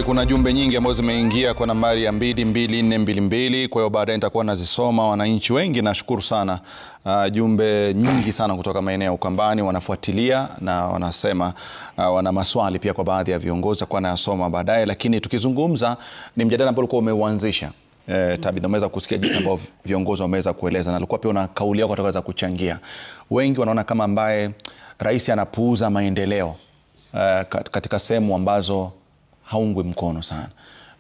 Kuna jumbe nyingi ambazo zimeingia kwa nambari ya 22422. Kwa hiyo baadaye nitakuwa nazisoma. Wananchi wengi nashukuru sana, jumbe nyingi sana kutoka maeneo ya Ukambani wanafuatilia na wanasema wana maswali pia kwa baadhi ya viongozi kwa nayasoma baadaye. Lakini tukizungumza ni mjadala ambao ulikuwa umeuanzisha, Tabitha, umeweza kusikia jinsi ambavyo viongozi wameweza kueleza na alikuwa pia una kauli yako kutoka za kuchangia. Wengi wanaona kama ambaye rais anapuuza maendeleo katika sehemu ambazo haungwi mkono sana.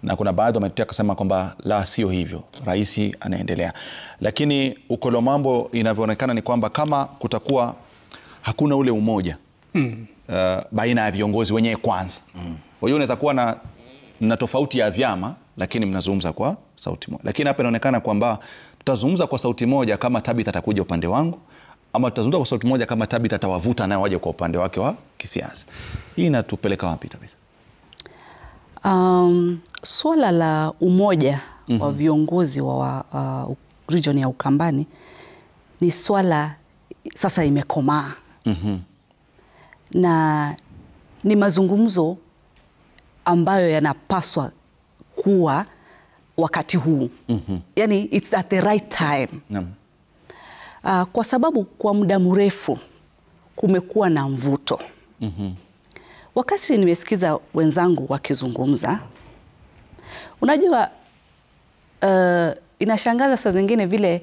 Na kuna baadhi wametetea kusema kwamba la, sio hivyo, rais anaendelea. Lakini ukolo mambo inavyoonekana ni kwamba kama kutakuwa hakuna ule umoja baina ya viongozi wenyewe kwanza. Kwa hiyo unaweza kuwa na tofauti ya vyama lakini mnazungumza kwa sauti moja. Lakini hapa inaonekana kwamba tutazungumza kwa sauti moja kama Tabitha atakuja upande wangu, ama tutazungumza kwa sauti moja kama Tabitha atawavuta naye waje kwa upande wake wa kisiasa. Hii inatupeleka wapi, Tabitha? Swala la umoja wa viongozi wa region ya Ukambani ni swala sasa imekomaa. Na ni mazungumzo ambayo yanapaswa kuwa wakati huu. Yani it's at the right time. Kwa sababu kwa muda mrefu kumekuwa na mvuto. Wakati nimesikiza wenzangu wakizungumza, unajua inashangaza saa zingine vile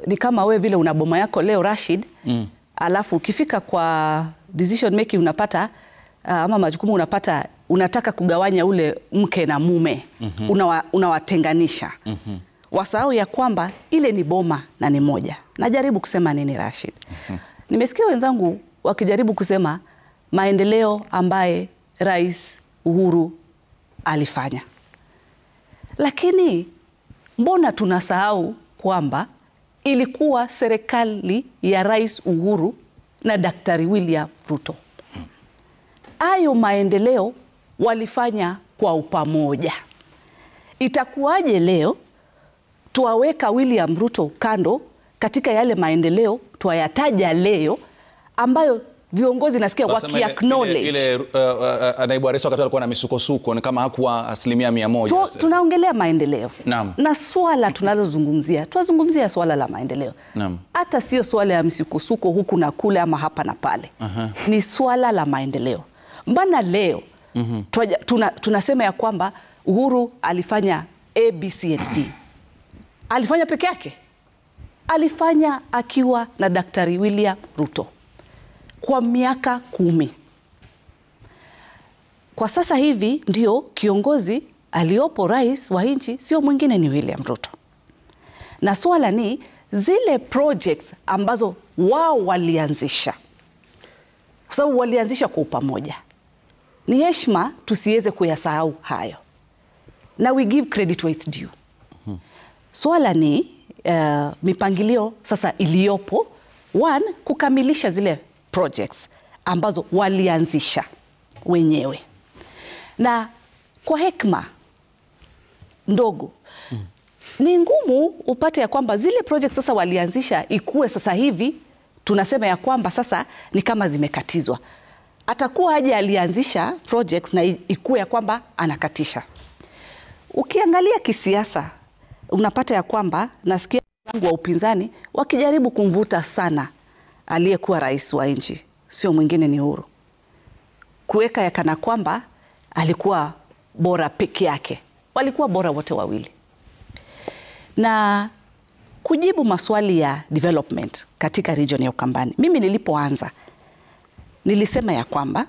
ni kama we vile una boma yako leo Rashid, alafu ukifika kwa decision making unapata ama majukumu unapata unataka kugawanya ule mke na mume, unawatenganisha. Wasahau ya kwamba ile ni boma na ni moja. Najaribu kusema nini, Rashid? Nimesikia wenzangu wakijaribu kusema maendeleo ambaye Rais Uhuru alifanya. Lakini mbona tunasahau kwamba ilikuwa serikali ya Rais Uhuru na Daktari William Ruto. Hayo maendeleo walifanya kwa upamoja. Itakuwaje leo tuwaweka William Ruto kando katika yale maendeleo tuwayataja leo ambayo viongozi nasikia waki acknowledge ile naibu rais wakati alikuwa na misukosuko ni kama hakuwa 100%. Tunaongelea maendeleo. Na swala tunalozungumzia tunazungumzia swala la maendeleo. Hata sio swala ya misukosuko huku na kule ama hapa na pale. Ni swala la maendeleo. Mbona leo tunasema ya kwamba Uhuru alifanya A, B, C and D. Alifanya peke yake? Alifanya akiwa na Daktari William Ruto kwa miaka 10. Kwa sasa hivi ndio kiongozi aliopo rais wa nchi sio mwingine ni William Ruto. Na swala ni zile projects ambazo wao walianzisha. Kwa sababu walianzisha kwa pamoja. Ni heshima tusiweze kuyasahau hayo. Na we give credit where it's due. Swala ni mipangilio sasa iliyopo, one, kukamilisha zile projects ambazo walianzisha wenyewe. Na kwa hekima ndogo, ni ngumu upate ya kwamba zile projects sasa walianzisha ikuwe sasa hivi tunasema ya kwamba sasa ni kama zimekatizwa. Atakuwa aje alianzisha projects na ikuwe ya kwamba anakatisha. Ukiangalia kisiasa unapata ya kwamba nasikia wangu wa upinzani wakijaribu kumvuta sana aliyekuwa rais wa nchi, sio mwingine ni Uhuru, kuweka ya kana kwamba alikuwa bora peke yake. Walikuwa bora wote wawili. Na kujibu maswali ya development katika region ya Ukambani, mimi nilipoanza nilisema ya kwamba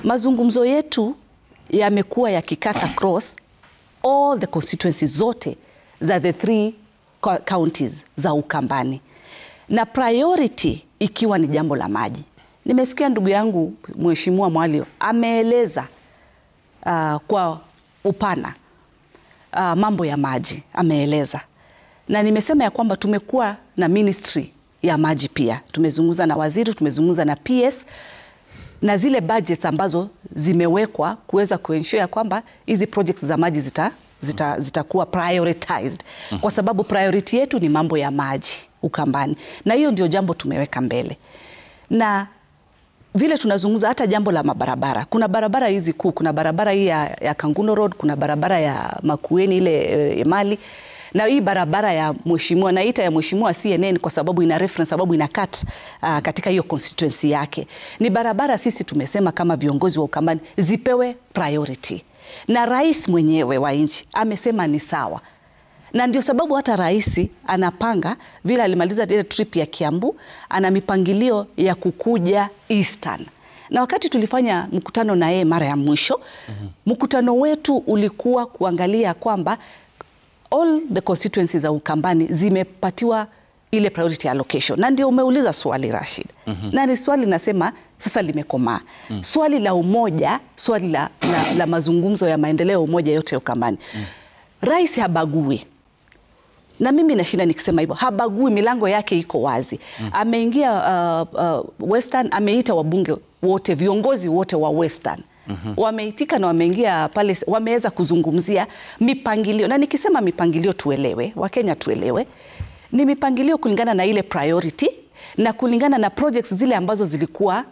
mazungumzo yetu yamekuwa yakikata cross all the constituencies zote za the 3 counties za Ukambani. Na priority ikiwa ni jambo la maji. Nimesikia ndugu yangu Mheshimiwa Mwalio ameeleza kwa upana mambo ya maji, ameeleza. Na nimesema ya kwamba tumekuwa na ministry ya maji pia. Tumezungumza na waziri, tumezungumza na PS na zile budgets ambazo zimewekwa kuweza kuensure ya kwamba hizi projects za maji zitakuwa prioritized. Kwa sababu priority yetu ni mambo ya maji Ukambani. Na hiyo ndio jambo tumeweka mbele. Na vile tunazungumza hata jambo la mabarabara. Kuna barabara hizi kuu, kuna barabara hii ya Kangundo Road, kuna barabara ya Makueni ile Mali, na hii barabara ya mheshimiwa, naita ya mheshimiwa CNN kwa sababu ina reference, sababu ina cut katika hiyo constituency yake. Ni barabara sisi tumesema kama viongozi wa Ukambani zipewe priority. Na rais mwenyewe wa nchi amesema ni sawa. Na ndio sababu hata rais anapanga, vile alimaliza ile trip ya Kiambu, ana mipangilio ya kukuja Eastern. Na wakati tulifanya mkutano na yeye mara ya mwisho, mkutano wetu ulikuwa kuangalia kwamba all the constituencies za Ukambani zimepatiwa ile priority allocation. Na ndio umeuliza swali, Rashid. Na ni swali nasema sasa limekomaa. Swali la umoja, swali la mazungumzo ya maendeleo umoja yote ya Ukambani. Rais habagui. Na mimi nashinda nikisema hivyo, habagui, milango yake iko wazi. Ameingia Western, ameita wabunge wote, viongozi wote wa Western. Wameitika na wameingia pale, wameweza kuzungumzia mipangilio. Na nikisema mipangilio tuelewe, Wakenya tuelewe, ni mipangilio kulingana na ile priority na kulingana na projects zile ambazo zilikuwa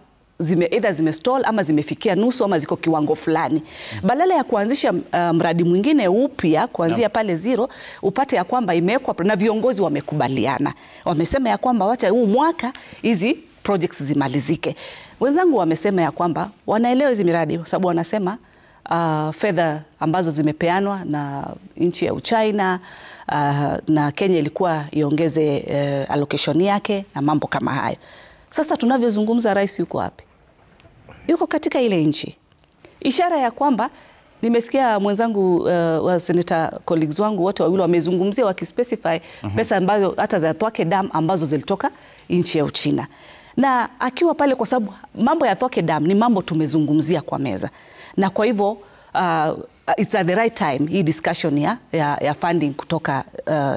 either zimestall ama zimefikia nusu ama ziko kiwango fulani. Badala ya kuanzisha mradi mwingine upya kuanzia pale zero, upate ya kwamba imewekwa na viongozi wamekubaliana. Wamesema ya kwamba wacha huu mwaka hizi projects zimalizike. Wenzangu wamesema ya kwamba wanaelewa hizi miradi kwa sababu wanasema fedha ambazo zimepeanwa na nchi ya Uchina na Kenya ilikuwa iongeze allocation yake na mambo kama hayo. Sasa tunavyozungumza rais yuko wapi? Yuko katika ile nchi. Ishara ya kwamba nimesikia mwenzangu wa senator colleagues wangu wote wawili wamezungumzia wakispecify pesa ambazo hata za Thwake Dam ambazo zilitoka nchi ya Uchina. Na akiwa pale kwa sababu mambo ya Thwake Dam ni mambo tumezungumzia kwa meza. Na kwa hivyo it's at the right time hii discussion ya funding kutoka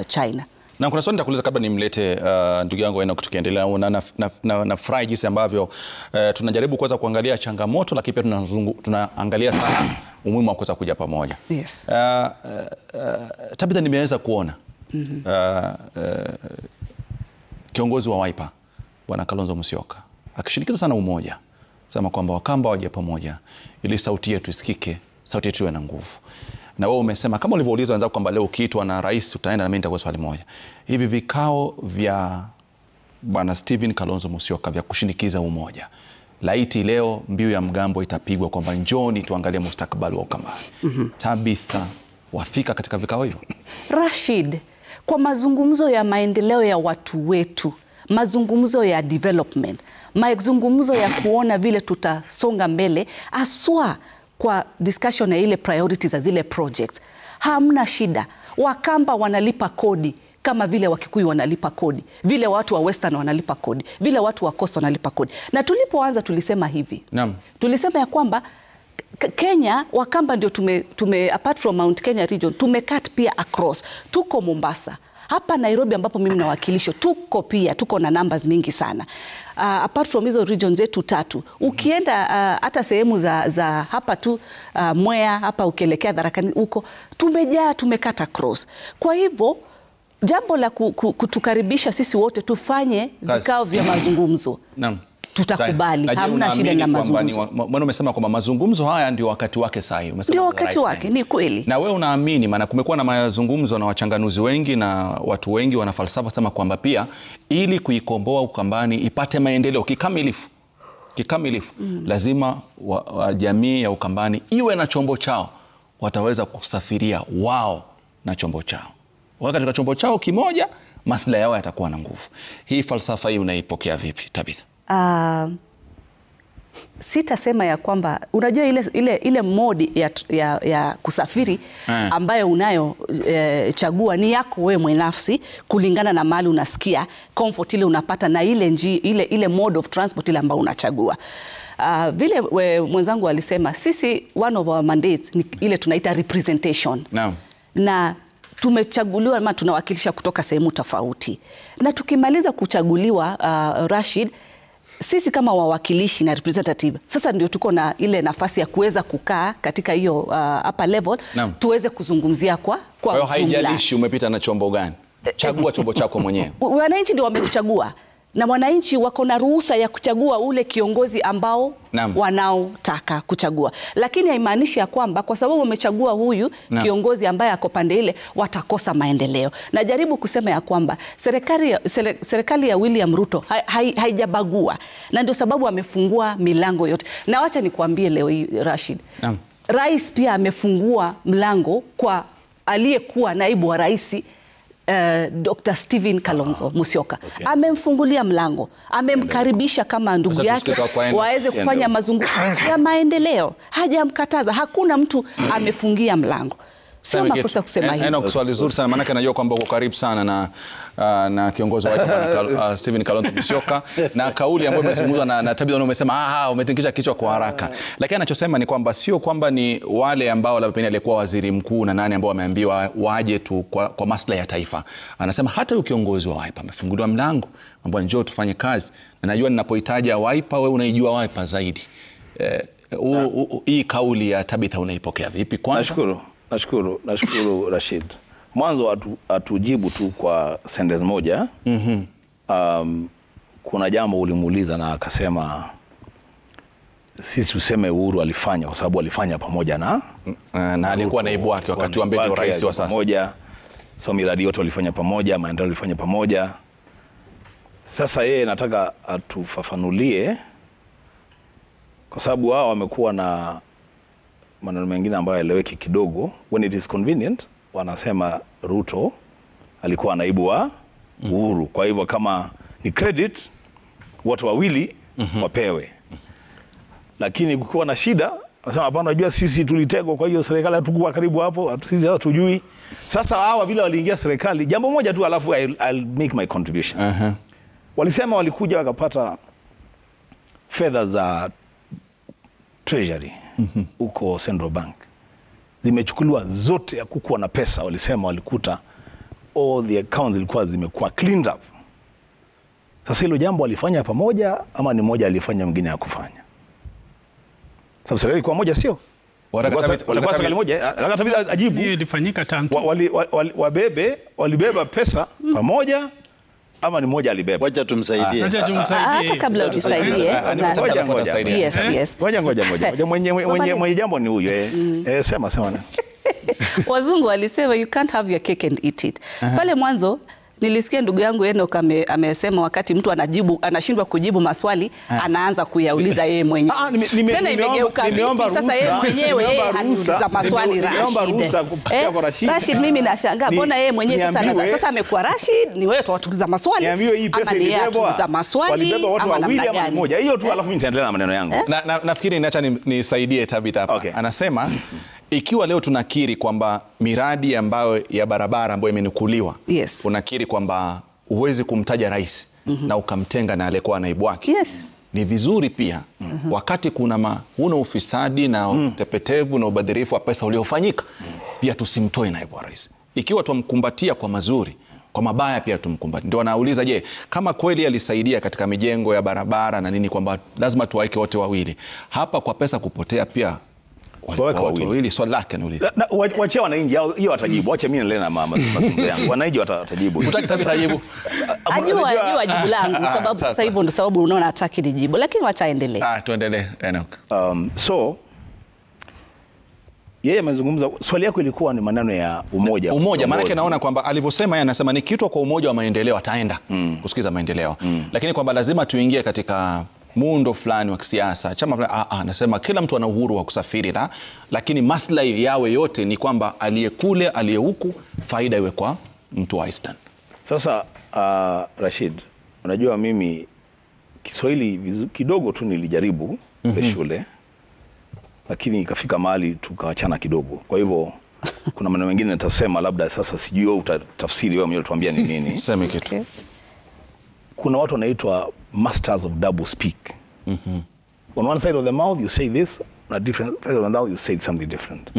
China. Na kuna swali nitakuuliza kabla nimlete ndugu yangu Enoch tukiendelea, na furahi jinsi ambavyo tunajaribu kuweza kuangalia changamoto, lakini pia tunaangalia sana umuhimu wa kuweza kuja pamoja. Yes. Tabitha, nimeweza kuona kiongozi wa Wiper Bwana Kalonzo Musyoka akishinikiza sana umoja, sema kwamba Wakamba waje pamoja ili sauti yetu isikike, sauti yetu iwe na nguvu. Na wewe umesema kama ulivyoulizwa wenzako kwamba leo ukiitwa na rais utaenda, na mimi nitakuwa swali moja. Hivi vikao vya Bwana Stephen Kalonzo Musyoka vya kushinikiza umoja, laiti leo mbiu ya mgambo itapigwa kwamba njoni tuangalie mustakabali wa Ukambani. Tabitha, wafika katika vikao hivyo? Rashid, kwa mazungumzo ya maendeleo ya watu wetu, mazungumzo ya development, mazungumzo ya kuona vile tutasonga mbele, aswa kwa discussion ya ile priorities za zile projects, hamna shida. Wakamba wanalipa kodi kama vile Wakikuyu wanalipa kodi, vile watu wa Western wanalipa kodi, vile watu wa Coast wanalipa kodi. Na tulipoanza tulisema hivi. Tulisema ya kwamba Kenya, Wakamba ndio tume apart from Mount Kenya region, tumekat pia across. Tuko Mombasa, hapa Nairobi ambapo mimi nawakilisho, tuko na numbers mingi sana. Apart from hizo regions zetu tatu, ukienda hata sehemu za hapa tu Mwea, hapa ukielekea Tharaka huko, tumejaa, tumekata cross. Kwa hivyo jambo la kutukaribisha sisi wote tufanye vikao vya mazungumzo. Tutakubali, hamna shida na mazungumzo. Mbona umesema kwamba mazungumzo haya ndio wakati wake sahihi? Umesema ndio wakati wake, ni kweli. Na wewe unaamini, maana kumekuwa na mazungumzo na wachanganuzi wengi na watu wengi wana falsafa sema kwamba pia ili kuikomboa Ukambani ipate maendeleo kikamilifu, lazima jamii ya Ukambani iwe na chombo chao, wataweza kusafiria wao na chombo chao. Katika chombo chao kimoja, maslahi yao yatakuwa na nguvu. Hii falsafa hii unaipokea vipi, Tabitha? Sitasema ya kwamba unajua ile mode ya kusafiri ambayo unayo chagua ni yako wewe mwenafsi kulingana na mahali unasikia comfort ile unapata na ile mode of transport ile ambayo unachagua. Vile mwenzangu alisema, sisi one of our mandates ni ile tunaita representation. Na tumechaguliwa ama tunawakilisha kutoka sehemu tofauti. Na tukimaliza kuchaguliwa, Rashid, sisi kama wawakilishi na representative, sasa ndio tuko na ile nafasi ya kuweza kukaa katika hiyo upper level, tuweze kuzungumzia kwa hiyo haijalishi umepita na chombo gani. Chagua chombo chako mwenyewe. Wananchi ndio wamekuchagua. na wananchi wako na ruhusa ya kuchagua ule kiongozi ambao wanaotaka kuchagua, lakini haimaanishi ya kwamba kwa sababu wamechagua huyu kiongozi ambaye ako pande ile watakosa maendeleo. Najaribu kusema ya kwamba serikali ya William Ruto haijabagua, na ndio sababu amefungua milango yote. Na wacha nikuambie leo hii Rashid, rais pia amefungua mlango kwa aliyekuwa naibu wa rais Dr. Stephen Kalonzo Musyoka. Amemfungulia mlango, amemkaribisha kama ndugu yake waweze kufanya mazungumzo ya maendeleo. Hajamkataza, hakuna mtu amefungia mlango. Sio makosa kusema hivyo. Swali zuri sana, maana najua kwamba uko karibu sana na kiongozi wa Stephen Kalonzo Musyoka, na kauli ambayo imezungumzwa na Tabitha umesema umetingisha kichwa kwa haraka. Lakini anachosema ni kwamba sio kwamba ni wale ambao labda pengine alikuwa waziri mkuu na nani ambao wameambiwa waje tu kwa maslahi ya taifa. Anasema hata kiongozi wa Wiper amefunguliwa mlango, ambao njoo tufanye kazi, na najua ninapohitaji Wiper wewe unaijua Wiper zaidi. Hii kauli ya Tabitha unaipokea vipi kwanza? Nashukuru Rashid. Mwanzo atujibu tu kwa sentence moja. Kuna jambo ulimuuliza na akasema sisi tuseme Uhuru alifanya kwa sababu alifanya pamoja na alikuwa naibu wake wakati wa mbele rais wa sasa. Pamoja. So miradi yote walifanya pamoja, maendeleo walifanya pamoja. Sasa yeye nataka atufafanulie, kwa sababu wao wamekuwa na maneno mengine ambayo yaeleweki kidogo. When it is convenient wanasema Ruto alikuwa naibu wa Uhuru. Kwa hivyo kama ni credit watu wawili wapewe. Lakini kukiwa na shida wanasema hapana, unajua sisi tulitegwa, kwa hiyo serikali hatukuwa karibu hapo, sisi hatujui. Sasa hawa vile waliingia serikali, jambo moja tu alafu I'll make my contribution. Walisema walikuja wakapata fedha za treasury uko Central Bank, zimechukuliwa zote, ya kukuwa na pesa. Walisema walikuta all the accounts zilikuwa zimekuwa cleaned up. Sasa hilo jambo walifanya pamoja ama ni moja alifanya mwingine hakufanya? Sababu serikali kwa moja sio? Serikali moja, Tabitha ajibu. Hiyo ilifanyika tangu. Walibeba pesa pamoja ama ni moja alibeba? Wacha tumsaidie. Hata kabla utusaidie. Ngoja. Mwenye jambo ni huyo. Sema na. Wazungu walisema you can't have your cake and eat it. Pale mwanzo nilisikia ndugu yangu Enoch amesema wakati mtu anashindwa kujibu maswali anaanza kuyauliza yeye mwenyewe. Tena imegeuka vipi sasa yeye mwenyewe anauliza maswali Rashid. Rashid, mimi nashangaa mbona yeye mwenyewe sasa amekuwa Rashid, ni wewe tuwatuliza maswali ama ni yeye atuliza maswali ama namna gani? Moja hiyo tu alafu nitaendelea na maneno yangu. Nafikiri niacha nisaidie Tabitha hapa. Anasema ikiwa leo tunakiri kwamba miradi ambayo ya barabara ambayo imenukuliwa, unakiri kwamba huwezi kumtaja rais na ukamtenga na aliyekuwa naibu wake. Ni vizuri pia wakati kuna huna ufisadi na utepetevu na ubadhirifu wa pesa uliofanyika, pia tusimtoe naibu wa rais. Ikiwa tumkumbatia kwa mazuri, kwa mabaya pia tumkumbatia. Ndio anauliza, je, kama kweli alisaidia katika mijengo ya barabara na nini, kwamba lazima tuwaike wote wawili. Hapa kwa pesa kupotea pia wawili, swali lake niulize. Wacha wananchi hiyo watajibu. Wacha mimi niendelee na mazungumzo yangu. Wananchi watajibu. Utaki Tabitha jibu? Ajua jibu langu, sababu sasa hivyo ndio sababu unaona hataki nijibu, lakini wacha endelee. Tuendelee Enoch. So yeye amezungumza, swali yako ilikuwa ni maneno ya umoja. Maana yake naona kwamba alivyosema yeye anasema ni kitu kwa umoja wa maendeleo ataenda kusikiza maendeleo. Lakini kwamba lazima tuingie katika muundo fulani wa kisiasa, chama fulani. Anasema kila mtu ana uhuru wa kusafiri lakini maslahi yawe yote ni kwamba aliyekule aliyehuku faida iwe kwa mtu wa Eastern. Sasa Rashid, unajua mimi Kiswahili kidogo tu nilijaribu shule, lakini ikafika mahali tukawachana kidogo. Kwa hivyo kuna maneno mengine nitasema labda sasa sijui wewe utatafsiri wewe mwenyewe tuambia ni nini. Sema kitu. Kuna watu wanaitwa masters of double speak. On one side of the mouth you say this, on a different side of the mouth you say something different.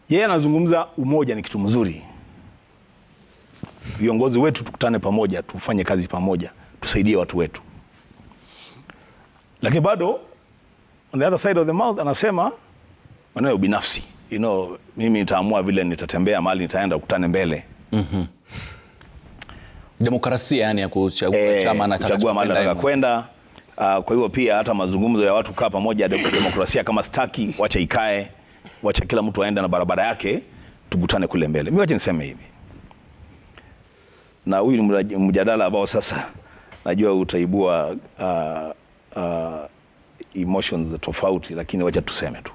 Yeye anazungumza umoja ni kitu mzuri. Viongozi wetu tukutane pamoja, tufanye kazi pamoja, tusaidie watu wetu. Lakini bado on the other side of the mouth anasema maneno binafsi. You know, mimi nitaamua vile nitatembea, mahali nitaenda kukutane mbele. Demokrasia yani ya kuchagua chama na kuchagua mahali nataka kwenda. Kwa hivyo pia hata mazungumzo ya watu kaa pamoja, demokrasia kama staki, wacha ikae, wacha kila mtu aende na barabara yake, tukutane kule mbele. Mimi wacha niseme hivi, na huyu ni mjadala ambao sasa najua utaibua emotions tofauti, lakini wacha tuseme tu.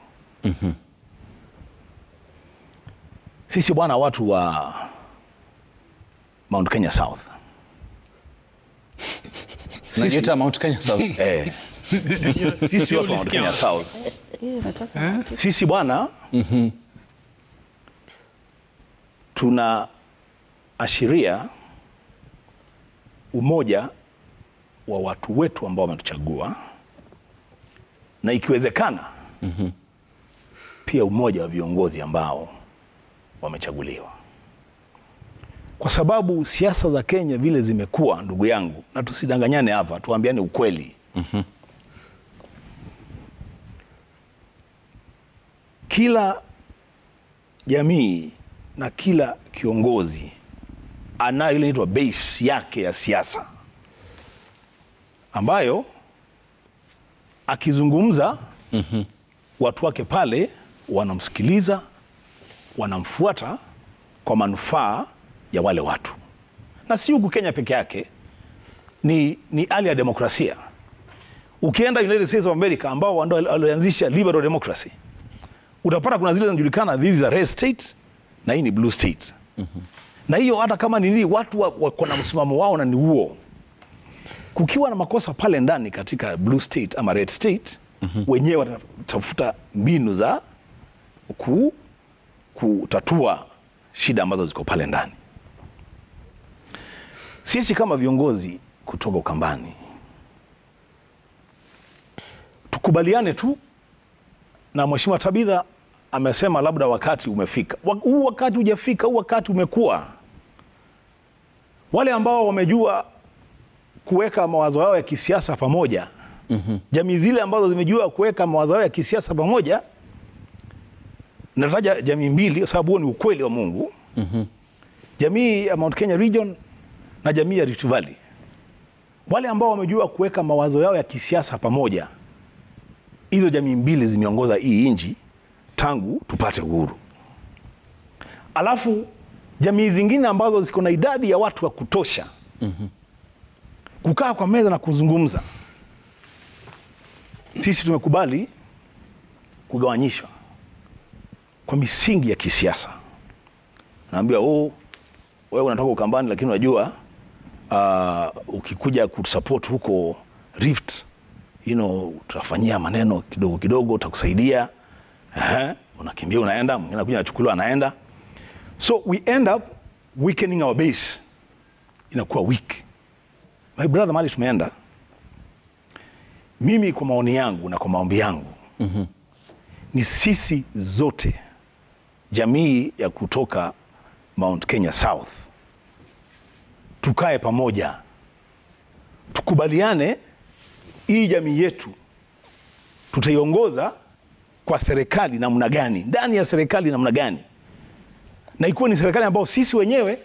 Sisi bwana, watu wa Mount Kenya South. Najiita Mount Kenya South. Sisi watu wa Mount Kenya South. Sisi bwana, tuna ashiria umoja wa watu wetu ambao wametuchagua, na ikiwezekana pia umoja wa viongozi ambao wamechaguliwa. Kwa sababu siasa za Kenya vile zimekuwa, ndugu yangu, na tusidanganyane hapa, tuambiane ukweli. Kila jamii na kila kiongozi ana ile inaitwa base yake ya siasa, ambayo akizungumza watu wake pale wanamsikiliza, wanamfuata kwa manufaa ya wale watu. Na si huku Kenya peke yake, ni hali ya demokrasia. Ukienda United States of America ambao walianzisha liberal democracy, utapata kuna zile zinajulikana, this is a red state na hii ni blue state. Na hiyo hata kama ni watu wako na msimamo wao na ni huo, kukiwa na makosa pale ndani katika blue state ama red state, wenyewe watatafuta mbinu za kutatua shida ambazo ziko pale ndani. Sisi kama viongozi kutoka Ukambani tukubaliane tu, na Mheshimiwa Tabitha amesema labda wakati umefika. Huu wakati hujafika, huu wakati umekuwa. Wale ambao wamejua kuweka mawazo yao ya kisiasa pamoja, jamii zile ambazo zimejua kuweka mawazo yao ya kisiasa pamoja, nataja jamii mbili kwa sababu huo ni ukweli wa Mungu. Jamii ya Mount Kenya Region na jamii ya Rift Valley. Wale ambao wamejua kuweka mawazo yao ya kisiasa pamoja, hizo jamii mbili zimeongoza hii nchi tangu tupate uhuru. Alafu jamii zingine ambazo ziko na idadi ya watu wa kutosha kukaa kwa meza na kuzungumza, sisi tumekubali kugawanyishwa kwa misingi ya kisiasa. Naambia wewe unatoka Ukambani, lakini unajua ukikuja kutusupport huko Rift, tutafanyia maneno kidogo kidogo, utakusaidia. Unakimbia unaenda, mwingine anakuja anachukuliwa anaenda. So we end up weakening our base. Inakuwa weak. My brother, mali tumeenda, mimi kwa maoni yangu na kwa maombi yangu, ni sisi zote jamii ya kutoka Mount Kenya South tukae pamoja, tukubaliane hii jamii yetu tutaiongoza kwa serikali namna gani, ndani ya serikali namna gani, na ikuwe ni serikali ambayo sisi wenyewe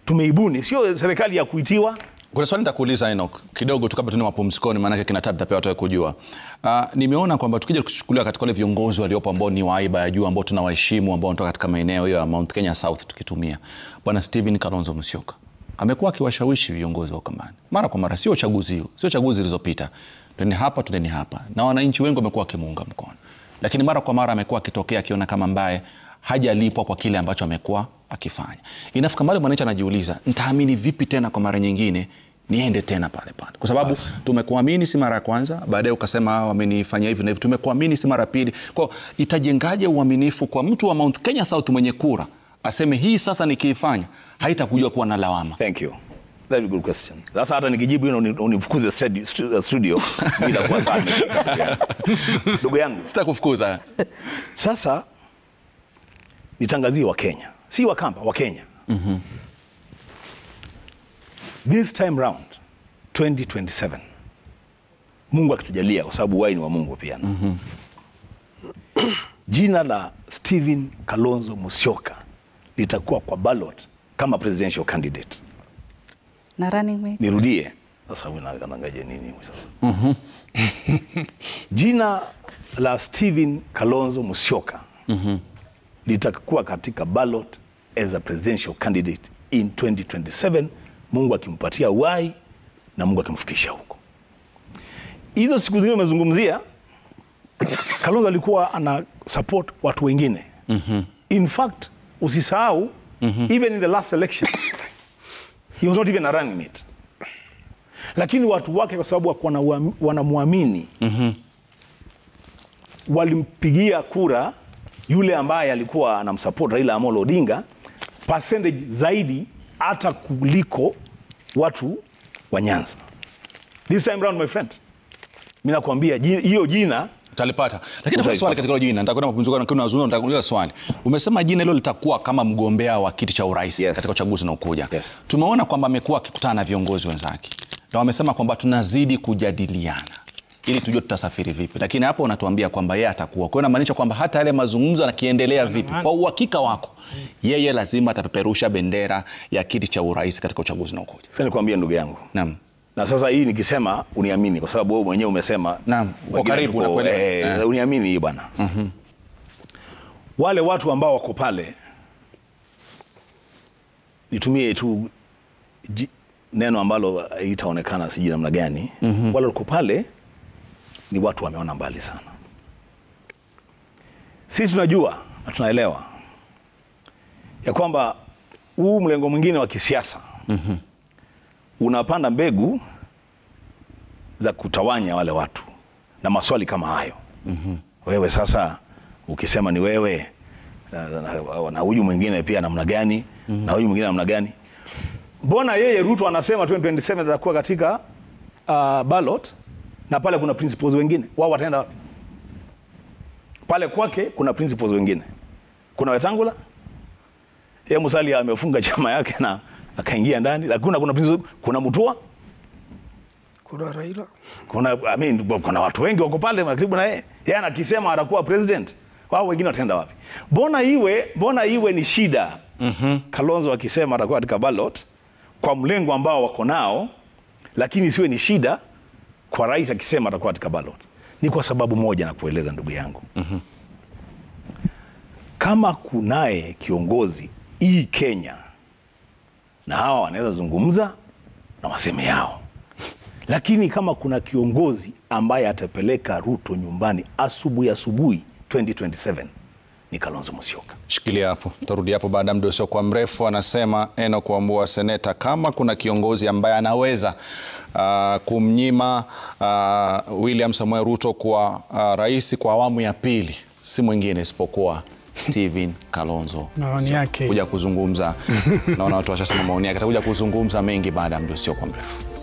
tumeibuni, sio serikali ya kuitiwa. Kuna swali nitakuuliza Enoch kidogo tu kabla tuende mapumzikoni, maana yake kina Tabitha pia watu kujua. Nimeona kwamba tukija kuchukulia katika wale viongozi waliopo ambao ni wa haiba ya juu, ambao tunawaheshimu, ambao wanatoka katika maeneo ya Mount Kenya South, tukitumia Bwana Stephen Kalonzo Musyoka amekuwa akiwashawishi viongozi wa Ukambani mara kwa mara, sio chaguzi zilizopita, twende hapa, na wananchi wengi wamekuwa wakimuunga mkono, lakini mara kwa mara amekuwa akitokea akiona kama ambaye hajalipwa kwa kile ambacho amekuwa akifanya. Inafika mahali mwananchi anajiuliza, nitaamini vipi tena kwa mara nyingine niende tena pale? Kwa sababu tumekuamini si mara ya kwanza, baadaye ukasema wamenifanyia hivi na hivi, tumekuamini si mara pili. Kwa itajengaje uaminifu kwa mtu wa Mount Kenya South mwenye kura aseme hii sasa nikiifanya haitakuja kuwa na lawama? Thank you. Very good question. Sasa hata nikijibu unifukuze studio bila kwa sana. Ndugu yangu, sitakufukuza. Sasa nitangazie wa Kenya, si wa Kamba, wa Kenya. This time round 2027, Mungu akitujalia, kwa sababu wai ni wa Mungu pia. Jina la Stephen Kalonzo Musyoka litakuwa kwa ballot kama presidential candidate. na running mate. Nirudie. Sasa unangaje nini sasa? Jina la Stephen Kalonzo Musyoka litakuwa katika ballot as a presidential candidate in 2027, Mungu akimpatia uhai na Mungu akimfikisha huko. Hizo siku zingine umezungumzia, Kalonzo alikuwa ana support watu wengine. In fact, usisahau, even in the last election, he was not even a running mate. Lakini watu wake kwa sababu wanamuamini, walimpigia kura yule ambaye alikuwa anamsupport Raila Amolo Odinga percentage zaidi hata kuliko watu wa Nyanza. This time round, my friend, mimi nakwambia hiyo jina utalipata. Lakini kuna swali katika jina, nitakwenda mapumziko na unazungumza, nitakuuliza swali. Umesema jina hilo litakuwa kama mgombea wa kiti cha urais katika uchaguzi unaokuja. Tumeona kwamba amekuwa akikutana na viongozi wenzake. Na wamesema kwamba tunazidi kujadiliana ili tujue tutasafiri vipi. Lakini hapo unatuambia kwamba yeye atakuwa. Kwa hiyo inamaanisha kwamba hata yale mazungumzo yanakiendelea vipi, kwa uhakika wako, yeye lazima atapeperusha bendera ya kiti cha urais katika uchaguzi unaokuja. Sasa nikwambia ndugu yangu. Naam. Na sasa hii nikisema uniamini kwa sababu wewe mwenyewe umesema. Naam. Kwa karibu na kuelewa. Uniamini hii bwana. Wale watu ambao wako pale, nitumie tu neno ambalo itaonekana siji namna gani. Wale wako pale ni watu wameona mbali sana. Sisi tunajua na tunaelewa ya kwamba huu mlengo mwingine wa kisiasa unapanda mbegu za kutawanya wale watu na maswali kama hayo. Wewe sasa ukisema ni wewe na huyu mwingine pia namna gani, na huyu mwingine namna gani? Mbona yeye Ruto anasema 2027 atakuwa katika ballot na pale kuna principles wengine? Wao wataenda wapi? Pale kwake kuna principles wengine. Kuna Wetangula, yeye Musalia amefunga chama yake na akaingia ndani, lakini kuna principles, kuna Mutua, kuna Raila, kuna watu wengi wako pale karibu na yeye. Yeye anakisema atakuwa president, wao wengine wataenda wapi? Mbona iwe ni shida Kalonzo akisema atakuwa katika ballot kwa mlengo ambao wako nao, lakini siwe ni shida kwa rais akisema atakuwa katika ballot? Ni kwa sababu moja na kueleza ndugu yangu. Kama kunaye kiongozi hii Kenya, na hawa wanaweza zungumza na waseme yao, lakini kama kuna kiongozi ambaye atapeleka Ruto nyumbani asubuhi 2027 ni Kalonzo Musyoka. Shikilia hapo, tarudi hapo baada ya muda usio kwa mrefu. Anasema Enock Wambua, seneta, kama kuna kiongozi ambaye anaweza kumnyima William Samoei Ruto kwa rais kwa awamu ya pili, si mwingine isipokuwa Stephen Kalonzo. Maoni yake kuja kuzungumza na watu washasema maoni yake, atakuja kuzungumza mengi baada ya muda usio kwa mrefu.